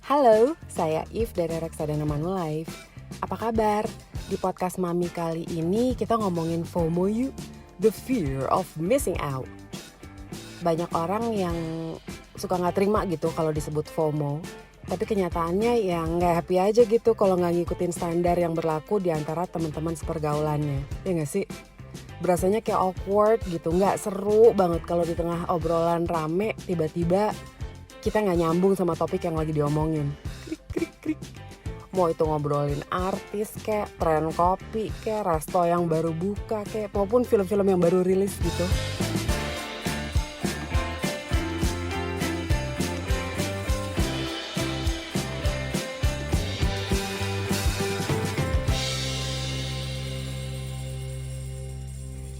Halo, saya If dari Reksadana Manulife. Apa kabar? Di podcast Mami kali ini kita ngomongin FOMO yuk, the fear of missing out. Banyak orang yang suka gak terima gitu kalau disebut FOMO. Tapi kenyataannya ya gak happy aja gitu kalau gak ngikutin standar yang berlaku di antara teman-teman sepergaulannya. Ya gak sih? Berasanya kayak awkward gitu, gak seru banget kalau di tengah obrolan rame tiba-tiba kita gak nyambung sama topik yang lagi diomongin. Krik krik krik. Mau itu ngobrolin artis kayak, tren kopi kayak, resto yang baru buka kayak, maupun film-film yang baru rilis gitu.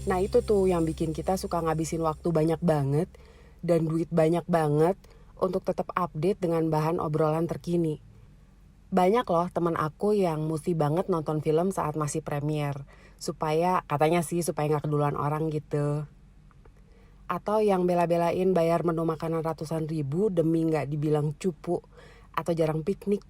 Nah itu tuh yang bikin kita suka ngabisin waktu banyak banget dan duit banyak banget untuk tetap update dengan bahan obrolan terkini. Banyak loh teman aku yang mesti banget nonton film saat masih premier, katanya supaya gak keduluan orang gitu. Atau yang bela-belain bayar menu makanan ratusan ribu demi gak dibilang cupu atau jarang piknik.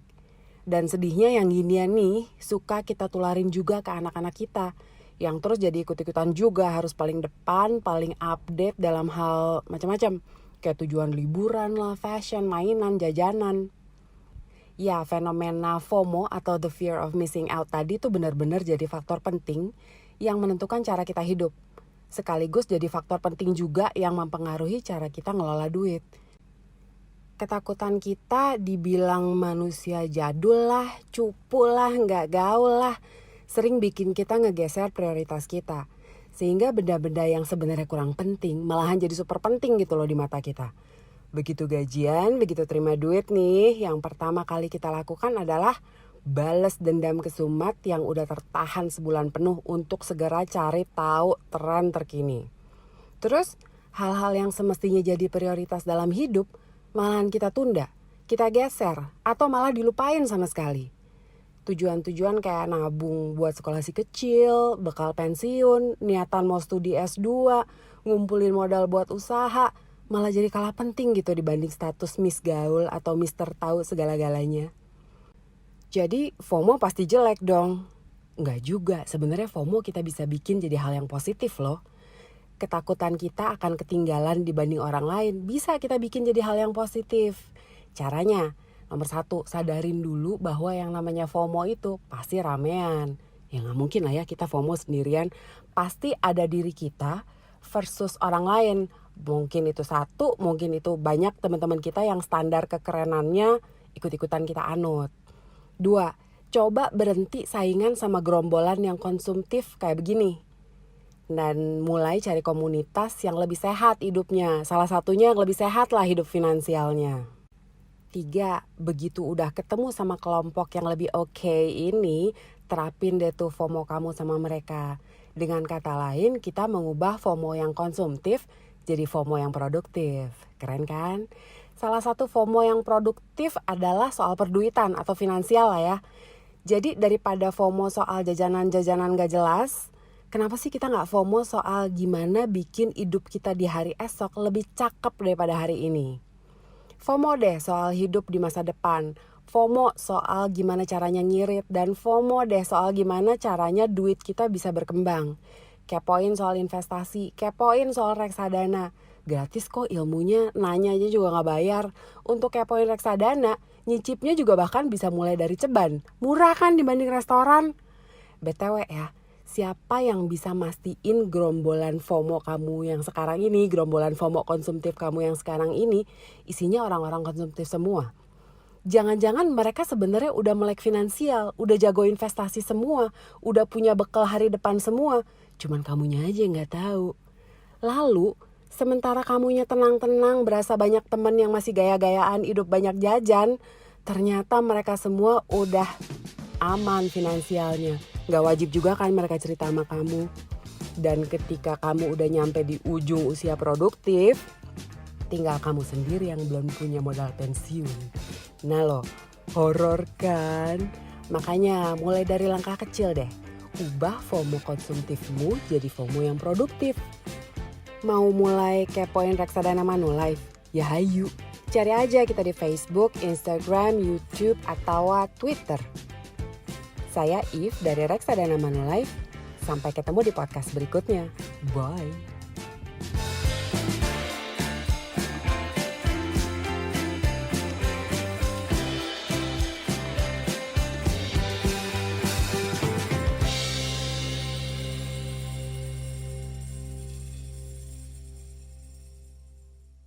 Dan sedihnya yang ginian nih suka kita tularin juga ke anak-anak kita, yang terus jadi ikut-ikutan juga harus paling depan, paling update dalam hal macam-macam. Kayak tujuan liburan lah, fashion, mainan, jajanan. Ya, fenomena FOMO atau the fear of missing out tadi tuh benar-benar jadi faktor penting yang menentukan cara kita hidup. Sekaligus jadi faktor penting juga yang mempengaruhi cara kita ngelola duit. Ketakutan kita dibilang manusia jadul lah, cupu lah, gak gaul lah, sering bikin kita ngegeser prioritas kita. Sehingga benda-benda yang sebenarnya kurang penting malahan jadi super penting gitu loh di mata kita. Begitu gajian, begitu terima duit nih, yang pertama kali kita lakukan adalah bales dendam kesumat yang udah tertahan sebulan penuh untuk segera cari tahu tren terkini. Terus hal-hal yang semestinya jadi prioritas dalam hidup malahan kita tunda, kita geser, atau malah dilupain sama sekali. Tujuan-tujuan kayak nabung buat sekolah si kecil, bekal pensiun, niatan mau studi S2, ngumpulin modal buat usaha, malah jadi kalah penting gitu dibanding status Miss Gaul atau Mister Tahu segala-galanya. Jadi FOMO pasti jelek dong. Enggak juga, sebenarnya FOMO kita bisa bikin jadi hal yang positif loh. Ketakutan kita akan ketinggalan dibanding orang lain bisa kita bikin jadi hal yang positif. Caranya, nomor 1, sadarin dulu bahwa yang namanya FOMO itu pasti ramean. Ya gak mungkin lah ya kita FOMO sendirian. Pasti ada diri kita versus orang lain. Mungkin itu satu, mungkin itu banyak teman-teman kita yang standar kekerenannya ikut-ikutan kita anut. 2, coba berhenti saingan sama gerombolan yang konsumtif kayak begini. Dan mulai cari komunitas yang lebih sehat hidupnya. Salah satunya yang lebih sehat lah hidup finansialnya. 3, begitu udah ketemu sama kelompok yang lebih oke ini, terapin deh tuh FOMO kamu sama mereka. Dengan kata lain, kita mengubah FOMO yang konsumtif jadi FOMO yang produktif. Keren kan? Salah satu FOMO yang produktif adalah soal perduitan atau finansial lah ya. Jadi daripada FOMO soal jajanan-jajanan gak jelas, kenapa sih kita gak FOMO soal gimana bikin hidup kita di hari esok lebih cakep daripada hari ini? FOMO deh soal hidup di masa depan. FOMO soal gimana caranya ngirit. Dan FOMO deh soal gimana caranya duit kita bisa berkembang. Kepoin soal investasi, kepoin soal reksadana. Gratis kok ilmunya, nanya aja juga gak bayar. Untuk kepoin reksadana, nyicipnya juga bahkan bisa mulai dari ceban. Murah kan dibanding restoran? BTW ya, siapa yang bisa mastiin gerombolan FOMO kamu yang sekarang ini, gerombolan FOMO konsumtif kamu yang sekarang ini, isinya orang-orang konsumtif semua? Jangan-jangan mereka sebenarnya udah melek finansial, udah jago investasi semua, udah punya bekal hari depan semua, cuman kamunya aja yang gak tahu. Lalu, sementara kamunya tenang-tenang, berasa banyak teman yang masih gaya-gayaan, hidup banyak jajan, ternyata mereka semua udah aman finansialnya. Gak wajib juga kan mereka cerita sama kamu. Dan ketika kamu udah nyampe di ujung usia produktif, tinggal kamu sendiri yang belum punya modal pensiun. Nah loh, horor kan? Makanya mulai dari langkah kecil deh. Ubah FOMO konsumtifmu jadi FOMO yang produktif. Mau mulai kepoin reksadana Manulife? Ya hayu. Cari aja kita di Facebook, Instagram, YouTube, atau Twitter. Saya Eve dari Reksadana Manulife. Sampai ketemu di podcast berikutnya. Bye.